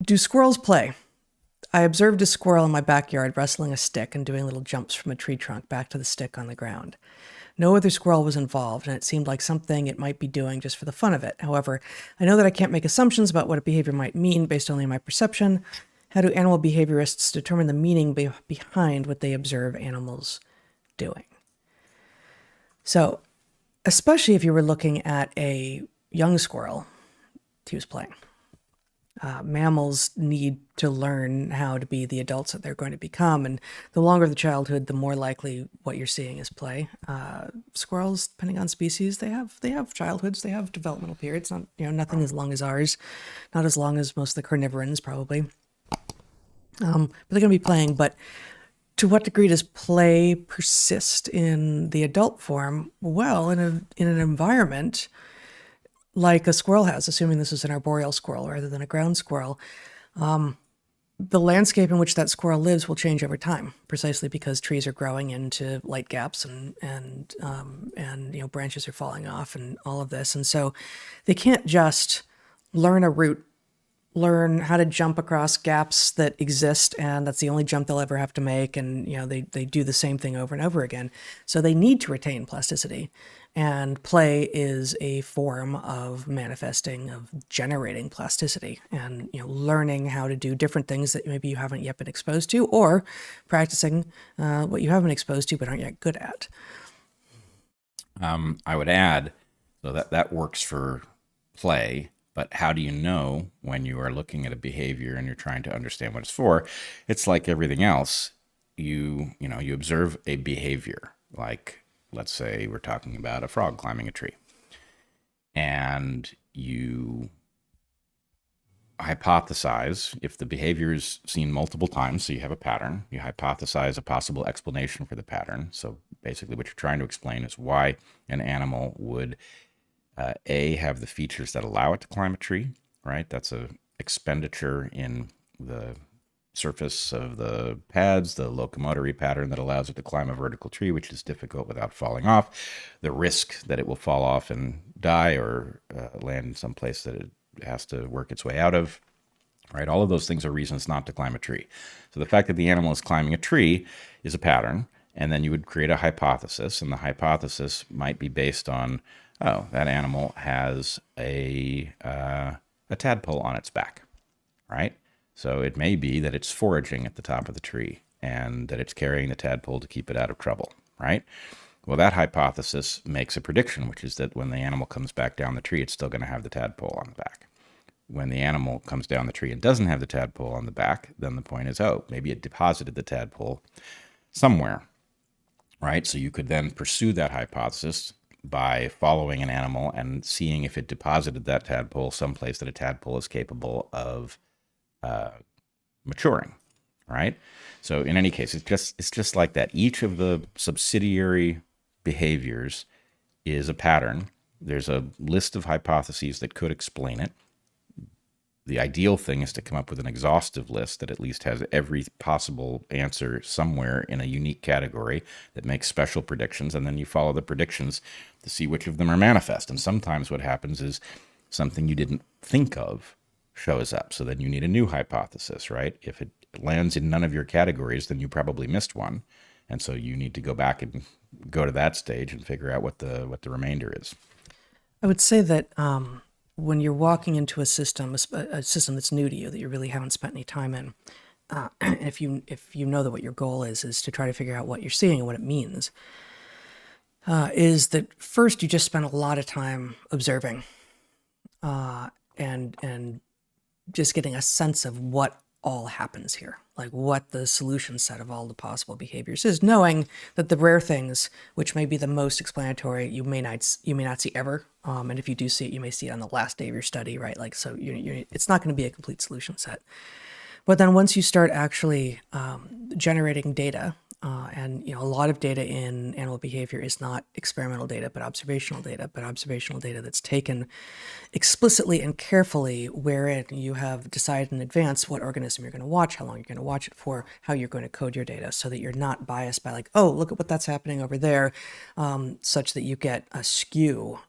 Do squirrels play? I observed a squirrel in my backyard wrestling a stick and doing little jumps from a tree trunk back to the stick on the ground. No other squirrel was involved, and it seemed like something it might be doing just for the fun of it. However, I know that I can't make assumptions about what a behavior might mean based only on my perception. How do animal behaviorists determine the meaning behind what they observe animals doing? So, especially if you were looking at a young squirrel, he was playing. Mammals need to learn how to be the adults that they're going to become, and the longer the childhood, the more likely what you're seeing is play. Squirrels, depending on species, they have childhoods, they have developmental periods. Not nothing as long as ours, not as long as most of the carnivorans probably. But they're going to be playing. But to what degree does play persist in the adult form? Well, in an environment like a squirrel has, assuming this is an arboreal squirrel rather than a ground squirrel, the landscape in which that squirrel lives will change over time, precisely because trees are growing into light gaps and branches are falling off and all of this. And so they can't just learn a route, learn how to jump across gaps that exist, and that's the only jump they'll ever have to make. And they do the same thing over and over again. So they need to retain plasticity. And play is a form of manifesting, of generating plasticity, and learning how to do different things that maybe you haven't yet been exposed to, or practicing what you haven't been exposed to but aren't yet good at. I would add, so that works for play, but how do you know when you are looking at a behavior and you're trying to understand what it's for? It's like everything else. You observe a behavior, like, let's say we're talking about a frog climbing a tree, and you hypothesize if the behavior is seen multiple times, so you have a pattern, you hypothesize a possible explanation for the pattern. So basically what you're trying to explain is why an animal would have the features that allow it to climb a tree, right? That's a expenditure in the surface of the pads, the locomotory pattern that allows it to climb a vertical tree, which is difficult without falling off, the risk that it will fall off and die or land in some place that it has to work its way out of, right? All of those things are reasons not to climb a tree. So the fact that the animal is climbing a tree is a pattern, and then you would create a hypothesis, and the hypothesis might be based on, oh, that animal has a tadpole on its back, right? So it may be that it's foraging at the top of the tree and that it's carrying the tadpole to keep it out of trouble, right? Well, that hypothesis makes a prediction, which is that when the animal comes back down the tree, it's still going to have the tadpole on the back. When the animal comes down the tree and doesn't have the tadpole on the back, then the point is, oh, maybe it deposited the tadpole somewhere, right? So you could then pursue that hypothesis by following an animal and seeing if it deposited that tadpole someplace that a tadpole is capable of maturing, right? So in any case, it's just like that. Each of the subsidiary behaviors is a pattern. There's a list of hypotheses that could explain it. The ideal thing is to come up with an exhaustive list that at least has every possible answer somewhere in a unique category that makes special predictions, and then you follow the predictions to see which of them are manifest. And sometimes what happens is something you didn't think of shows up. So then you need a new hypothesis, right? If it lands in none of your categories, then you probably missed one. And so you need to go back and go to that stage and figure out what the remainder is. I would say that when you're walking into a system that's new to you, that you really haven't spent any time in, if you know that what your goal is to try to figure out what you're seeing and what it means, is that first you just spend a lot of time observing and just getting a sense of what all happens here, like what the solution set of all the possible behaviors is, knowing that the rare things, which may be the most explanatory, you may not see ever, and if you do see it, you may see it on the last day of your study, right? Like, so it's not going to be a complete solution set. But then once you start actually generating data, and a lot of data in animal behavior is not experimental data, but observational data that's taken explicitly and carefully, wherein you have decided in advance what organism you're going to watch, how long you're going to watch it for, how you're going to code your data, so that you're not biased by like, oh, look at what that's happening over there, such that you get a skew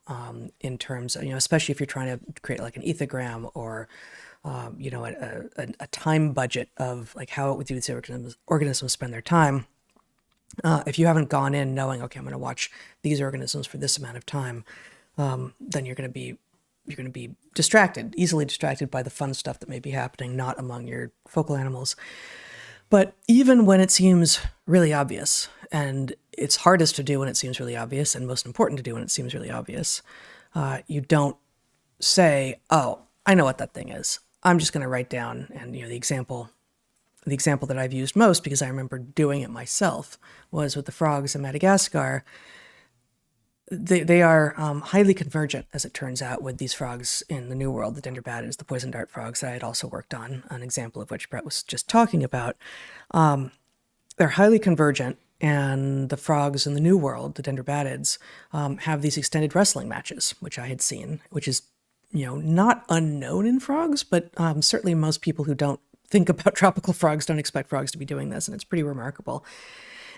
in terms of, especially if you're trying to create like an ethogram or a time budget of like how would these organisms spend their time. If you haven't gone in knowing, okay, I'm going to watch these organisms for this amount of time, then you're going to be distracted, easily distracted by the fun stuff that may be happening, not among your focal animals. But even when it seems really obvious, and it's hardest to do when it seems really obvious, and most important to do when it seems really obvious, you don't say, "Oh, I know what that thing is. I'm just going to write down." And the example that I've used most, because I remember doing it myself, was with the frogs in Madagascar. They are highly convergent, as it turns out, with these frogs in the New World, the dendrobatids, the poison dart frogs that I had also worked on, an example of which Brett was just talking about. They're highly convergent, and the frogs in the New World, the dendrobatids, have these extended wrestling matches, which I had seen, which is, not unknown in frogs, but certainly most people who don't think about tropical frogs don't expect frogs to be doing this, and it's pretty remarkable.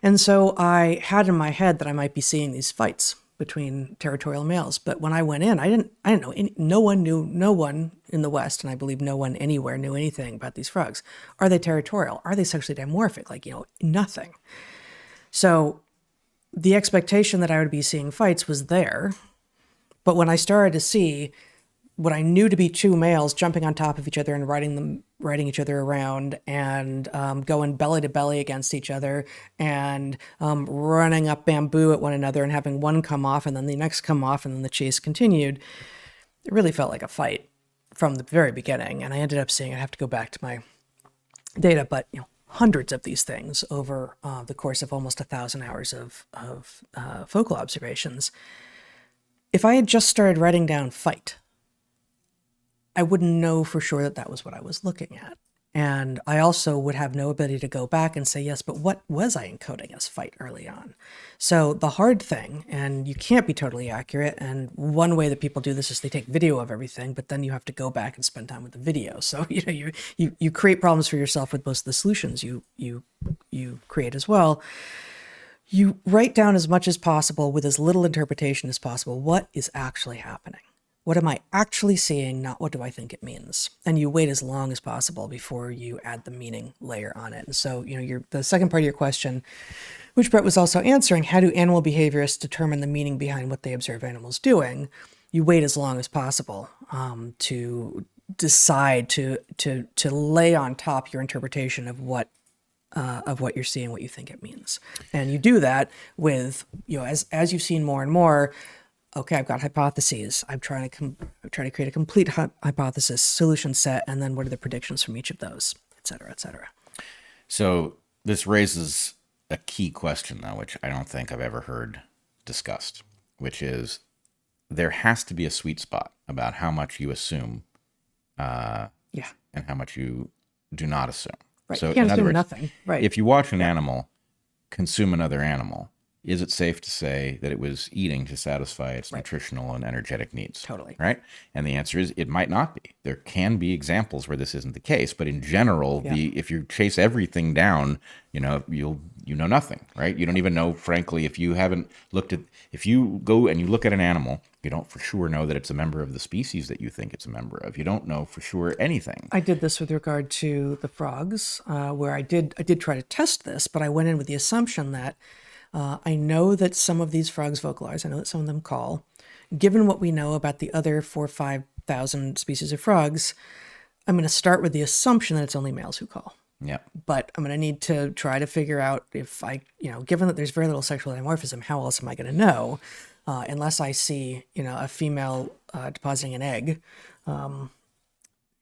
And so I had in my head that I might be seeing these fights between territorial males, but when I went in, I didn't know. No one in the West, and I believe no one anywhere knew anything about these frogs. Are they territorial? Are they sexually dimorphic? Nothing. So the expectation that I would be seeing fights was there, but when I started to see what I knew to be two males jumping on top of each other and riding each other around, and going belly to belly against each other, and running up bamboo at one another, and having one come off and then the next come off, and then the chase continued, it really felt like a fight from the very beginning. And I ended up seeing, I have to go back to my data, but hundreds of these things over the course of almost 1,000 hours of focal observations. If I had just started writing down fight, I wouldn't know for sure that that was what I was looking at. And I also would have no ability to go back and say, yes, but what was I encoding as fight early on? So the hard thing, and you can't be totally accurate, and one way that people do this is they take video of everything, but then you have to go back and spend time with the video. So you create problems for yourself with most of the solutions you create as well. You write down as much as possible with as little interpretation as possible. What is actually happening? What am I actually seeing, not what do I think it means? And you wait as long as possible before you add the meaning layer on it. And so, the second part of your question, which Brett was also answering, how do animal behaviorists determine the meaning behind what they observe animals doing? You wait as long as possible to decide to lay on top your interpretation of what you're seeing, what you think it means. And you do that with, as you've seen more and more. Okay, I've got hypotheses. I'm trying to create a complete hypothesis solution set, and then what are the predictions from each of those, et cetera, et cetera. So this raises a key question, though, which I don't think I've ever heard discussed, which is there has to be a sweet spot about how much you assume, and how much you do not assume. Right. So you can't in other assume words, nothing. Right. If you watch an animal consume another animal, is it safe to say that it was eating to satisfy its nutritional and energetic needs? Totally. Right? And the answer is it might not be. There can be examples where this isn't the case, but in general, if you chase everything down, you'll know nothing, right? You don't even know, frankly, if you go and you look at an animal, you don't for sure know that it's a member of the species that you think it's a member of. You don't know for sure anything. I did this with regard to the frogs, where I did try to test this, but I went in with the assumption that I know that some of these frogs vocalize. I know that some of them call. Given what we know about the other 4,000 or 5,000 species of frogs, I'm going to start with the assumption that it's only males who call. Yeah. But I'm going to need to try to figure out if given that there's very little sexual dimorphism, how else am I going to know? Unless I see, a female depositing an egg, and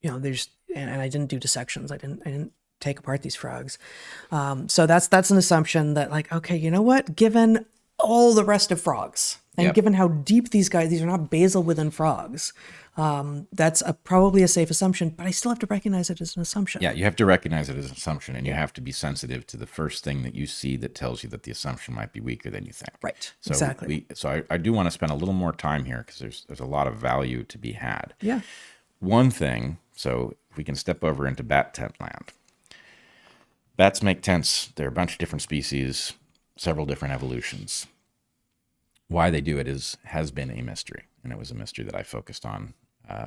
I didn't do dissections. I didn't take apart these frogs. So that's an assumption that okay, you know what? Given all the rest of frogs, and given how deep these are not basal within frogs, that's probably a safe assumption, but I still have to recognize it as an assumption. Yeah, you have to recognize it as an assumption, and you have to be sensitive to the first thing that you see that tells you that the assumption might be weaker than you think. Right, so exactly. I do want to spend a little more time here because there's a lot of value to be had. Yeah. One thing, so if we can step over into bat tent land. Bats make tents. There are a bunch of different species, several different evolutions. Why they do it has been a mystery, and it was a mystery that I focused on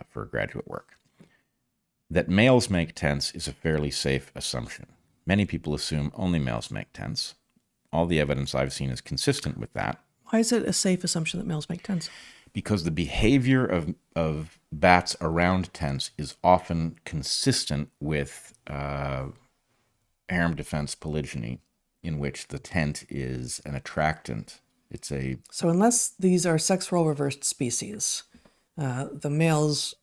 for graduate work. that males make tents is a fairly safe assumption. Many people assume only males make tents. All the evidence I've seen is consistent with that. Why is it a safe assumption that males make tents? Because the behavior of bats around tents is often consistent with harem defense polygyny, in which the tent is an attractant. So unless these are sex role reversed species, the males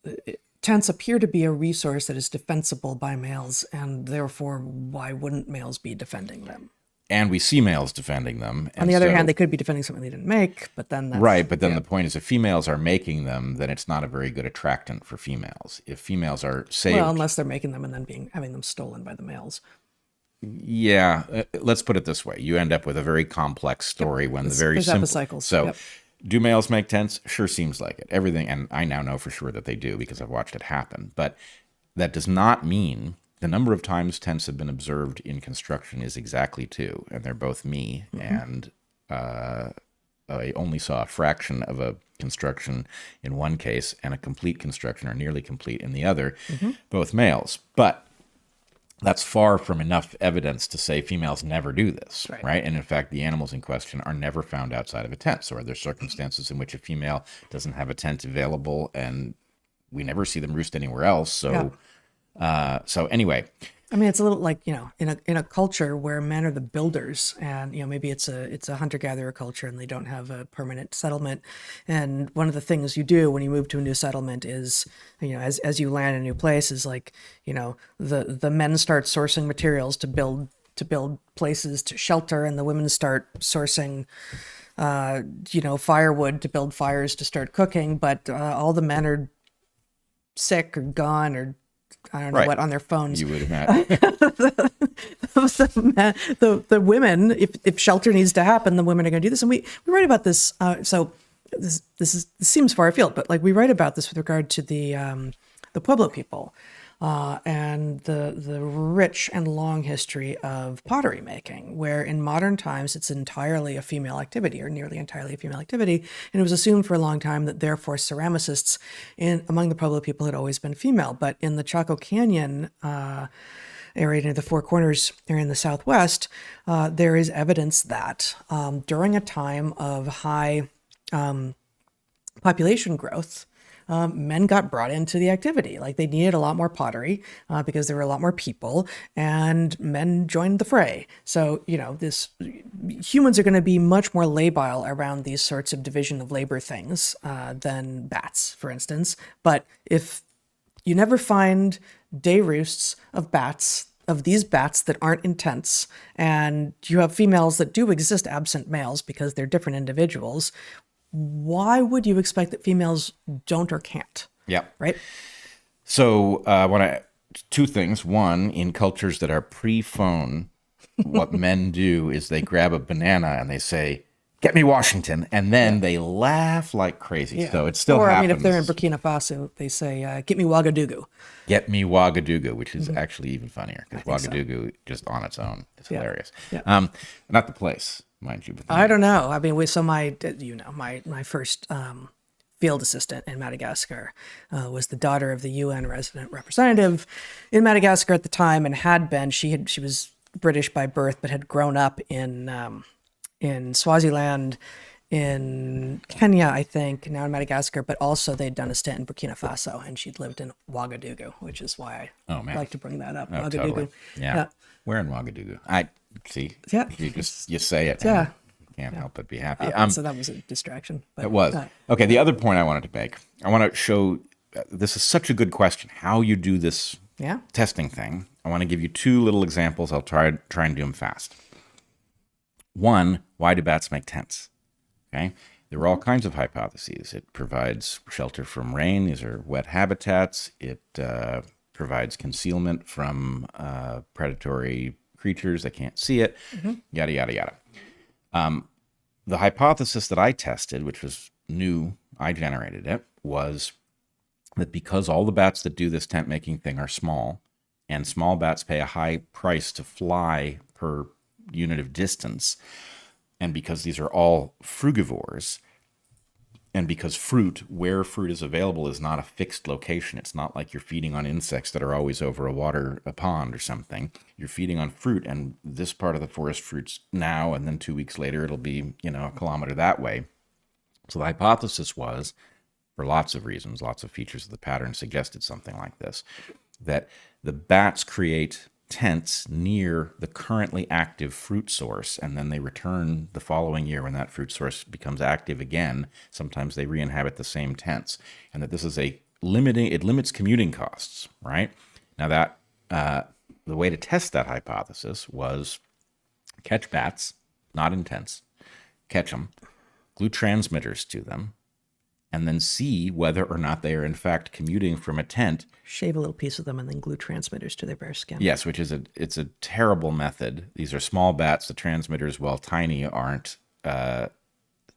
tents appear to be a resource that is defensible by males, and therefore why wouldn't males be defending them? And we see males defending them. On the other hand, they could be defending something they didn't make, but then that's... Right, but then the point is if females are making them, then it's not a very good attractant for females. If females are saved... Well, unless they're making them and then having them stolen by the males. Yeah, let's put it this way. You end up with a very complex story when the very simple... epicycles. So, do males make tents? Sure seems like it. Everything, and I now know for sure that they do because I've watched it happen. But that does not mean the number of times tents have been observed in construction is exactly 2, and they're both me. And I only saw a fraction of a construction in one case and a complete construction or nearly complete in the other, both males. But that's far from enough evidence to say females never do this, right? And in fact, the animals in question are never found outside of a tent. So are there circumstances in which a female doesn't have a tent available and we never see them roost anywhere else? So, so anyway, I mean, it's a little like, in a culture where men are the builders, and maybe it's a hunter-gatherer culture and they don't have a permanent settlement. And one of the things you do when you move to a new settlement is, as you land in a new place, is like, the men start sourcing materials to build places to shelter, and the women start sourcing firewood to build fires to start cooking. But all the men are sick or gone or I don't know what on their phones. You would imagine. the women, if shelter needs to happen, the women are going to do this. And we write about this. So this seems far afield, but like we write about this with regard to the Pueblo people and the rich and long history of pottery making, where in modern times it's entirely a female activity or nearly entirely a female activity. And it was assumed for a long time that therefore ceramicists among the Pueblo people had always been female. But in the Chaco Canyon area near the Four Corners area in the Southwest, there is evidence that during a time of high population growth, men got brought into the activity. Like they needed a lot more pottery because there were a lot more people, and men joined the fray. So, humans are going to be much more labile around these sorts of division of labor things than bats, for instance. But if you never find day roosts of these bats that aren't intense, and you have females that do exist absent males because they're different individuals, why would you expect that females don't or can't? Yeah. Right? So two things. One, in cultures that are pre-phone, what men do is they grab a banana and they say, "Get me Washington," and then they laugh like crazy. So it still happens. Or, I mean, if they're in Burkina Faso, they say, "Get me Ouagadougou." Get me Ouagadougou, which is actually even funnier because Ouagadougou just on its own is hilarious. Yeah. Not the place, mind you. But I don't know. I mean, my first field assistant in Madagascar was the daughter of the UN resident representative in Madagascar at the time, and had been. She was British by birth, but had grown up in Swaziland, in Kenya, I think, now in Madagascar, but also they'd done a stint in Burkina Faso, and she'd lived in Ouagadougou, which is why I like to bring that up. Oh, Ouagadougou. totally. Yeah. Where in Ouagadougou? I see. Yeah. You say it. Yeah. Can't help but be happy. So that was a distraction. But, it was. Okay, the other point I wanted to make, I want to show, this is such a good question, how you do this testing thing. I want to give you 2 little examples. I'll try and do them fast. One, why do bats make tents? Okay, there are all kinds of hypotheses. It provides shelter from rain. These are wet habitats. It provides concealment from predatory creatures that can't see it, yada, yada, yada. The hypothesis that I tested, which was new, I generated it, was that because all the bats that do this tent making thing are small, and small bats pay a high price to fly per unit of distance, and because these are all frugivores, And because where fruit is available is not a fixed location. It's not like you're feeding on insects that are always over a pond or something. You're feeding on fruit, and this part of the forest fruits now, and then 2 weeks later it'll be, a kilometer that way. So the hypothesis was, for lots of reasons, lots of features of the pattern suggested something like this, that the bats create tents near the currently active fruit source, and then they return the following year when that fruit source becomes active again. Sometimes they re-inhabit the same tents, and that this is it limits commuting costs, right? Now that the way to test that hypothesis was catch bats, not in tents, catch them, glue transmitters to them, and then see whether or not they are in fact commuting from a tent. Shave a little piece of them and then glue transmitters to their bare skin. Yes, which is it's a terrible method. These are small bats. The transmitters, while tiny, aren't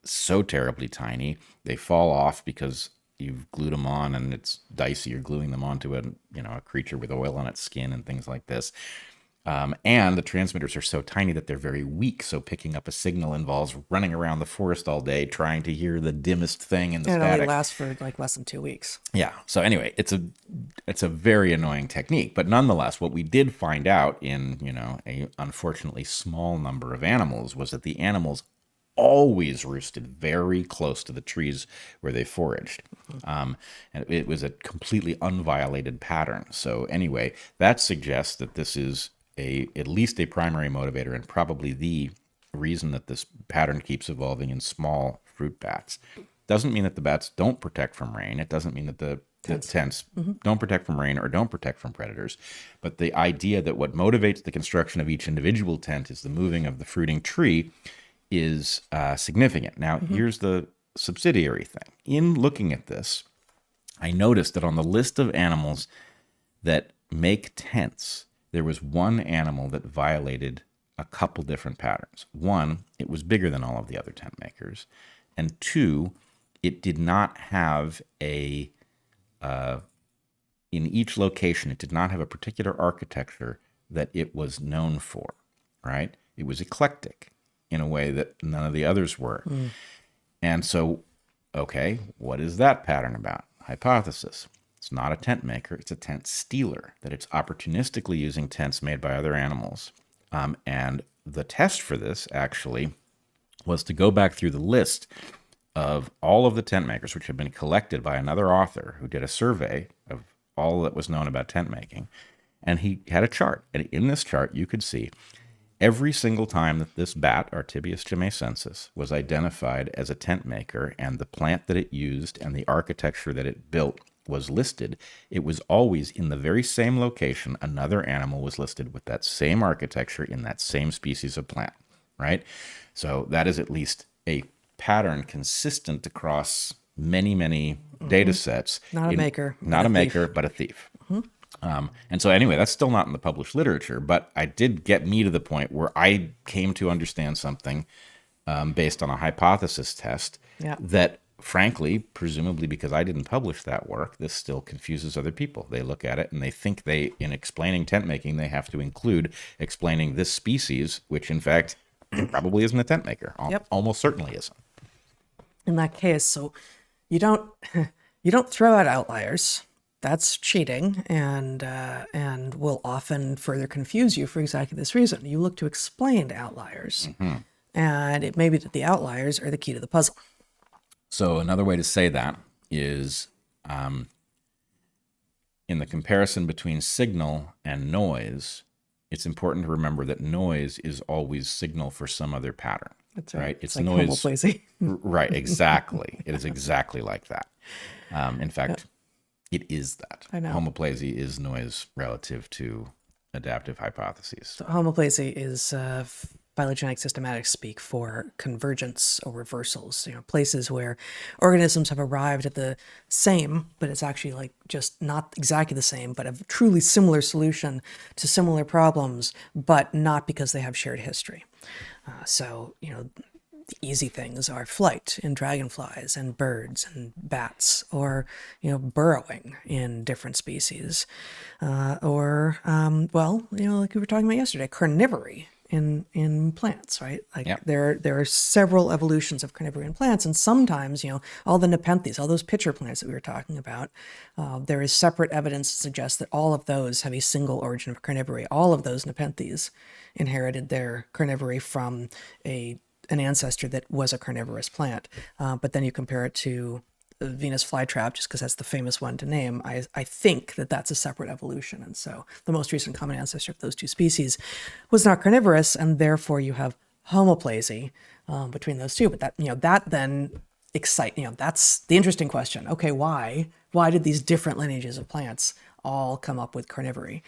so terribly tiny. They fall off because you've glued them on, and it's dicey. You're gluing them onto a creature with oil on its skin and things like this. And the transmitters are so tiny that they're very weak. So picking up a signal involves running around the forest all day trying to hear the dimmest thing in the static. And it only lasts for like less than 2 weeks. Yeah. So anyway, it's a very annoying technique. But nonetheless, what we did find out in, a unfortunately small number of animals was that the animals always roosted very close to the trees where they foraged. And it was a completely unviolated pattern. So anyway, that suggests that this is at least a primary motivator, and probably the reason that this pattern keeps evolving in small fruit bats. Doesn't mean that the bats don't protect from rain. It doesn't mean that the tents don't protect from rain or don't protect from predators. But the idea that what motivates the construction of each individual tent is the moving of the fruiting tree is significant. Now, here's the subsidiary thing. In looking at this, I noticed that on the list of animals that make tents, there was one animal that violated a couple different patterns. One, it was bigger than all of the other tent makers. And two, it did not have in each location, it did not have a particular architecture that it was known for, right? It was eclectic in a way that none of the others were. And so, okay, what is that pattern about? Hypothesis. It's not a tent maker, it's a tent stealer, that it's opportunistically using tents made by other animals. And the test for this actually was to go back through the list of all of the tent makers, which had been collected by another author who did a survey of all that was known about tent making. And he had a chart. And in this chart, you could see every single time that this bat, Artibius jamaicensis, was identified as a tent maker, and the plant that it used and the architecture that it built was listed, it was always in the very same location. Another animal was listed with that same architecture in that same species of plant, right? So that is at least a pattern consistent across many, many data sets. Not a maker. Not a maker, but a thief. And so anyway, that's still not in the published literature, but it did get me to the point where I came to understand something based on a hypothesis test that, frankly, presumably because I didn't publish that work, this still confuses other people. They look at it and they think in explaining tent making, they have to include explaining this species, which in fact probably isn't a tent maker. Almost certainly isn't. In that case, so you don't throw out outliers. That's cheating, and will often further confuse you for exactly this reason. You look to explain outliers, and it may be that the outliers are the key to the puzzle. So another way to say that is in the comparison between signal and noise, it's important to remember that noise is always signal for some other pattern. That's right. It's like noise. Homoplazy. Right, exactly. It is exactly like that. In fact, it is that. I know. Homoplazy is noise relative to adaptive hypotheses. So homoplazy is phylogenetic systematic speak for convergence or reversals, places where organisms have arrived at the same, but it's actually like just not exactly the same, but a truly similar solution to similar problems, but not because they have shared history. So, the easy things are flight in dragonflies and birds and bats, or, burrowing in different species, or, like we were talking about yesterday, carnivory in plants, right? Like Yep. there are several evolutions of carnivory in plants, and sometimes, all the nepenthes, all those pitcher plants that we were talking about, there is separate evidence to suggest that all of those have a single origin of carnivory. All of those nepenthes inherited their carnivory from an ancestor that was a carnivorous plant. But then you compare it to Venus flytrap, just because that's the famous one to name. I think that that's a separate evolution. And so the most recent common ancestor of those two species was not carnivorous, and therefore you have homoplasy between those two. But that then that's the interesting question. Okay, why did these different lineages of plants all come up with carnivory?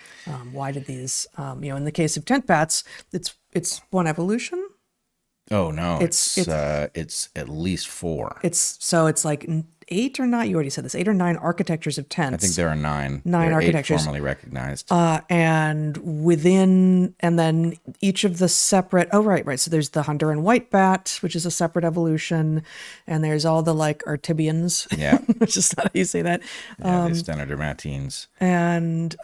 Why did these, in the case of tent bats, it's one evolution. Oh no, It's it's at least 4. It's like 8 or 9. You already said this. 8 or 9 architectures of tents. I think there are 9. 9 there are architectures. 8 formally recognized. And then each of the separate. Oh, right. So there's the Honduran white bat, which is a separate evolution, and there's all the like Artibians. Yeah, which is not how you say that. yeah, the stenodermatines. And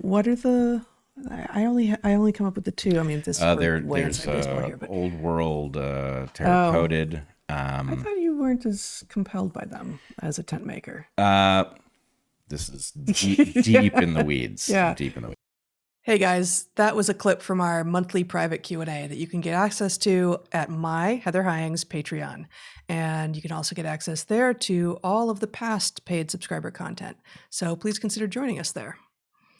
what are the? I only come up with the 2. I mean, this There's here, but old world terrapodid. I thought you weren't as compelled by them as a tent maker. This is deep in the weeds. Yeah. Deep in the weeds. Hey guys, that was a clip from our monthly private Q&A that you can get access to at my Heather Hying's Patreon. And you can also get access there to all of the past paid subscriber content. So please consider joining us there.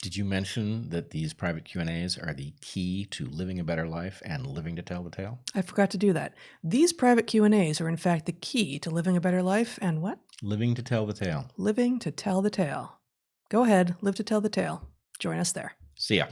Did you mention that these private Q&As are the key to living a better life and living to tell the tale? I forgot to do that. These private Q&As are in fact the key to living a better life and what? Living to tell the tale. Living to tell the tale. Go ahead, live to tell the tale. Join us there. See ya.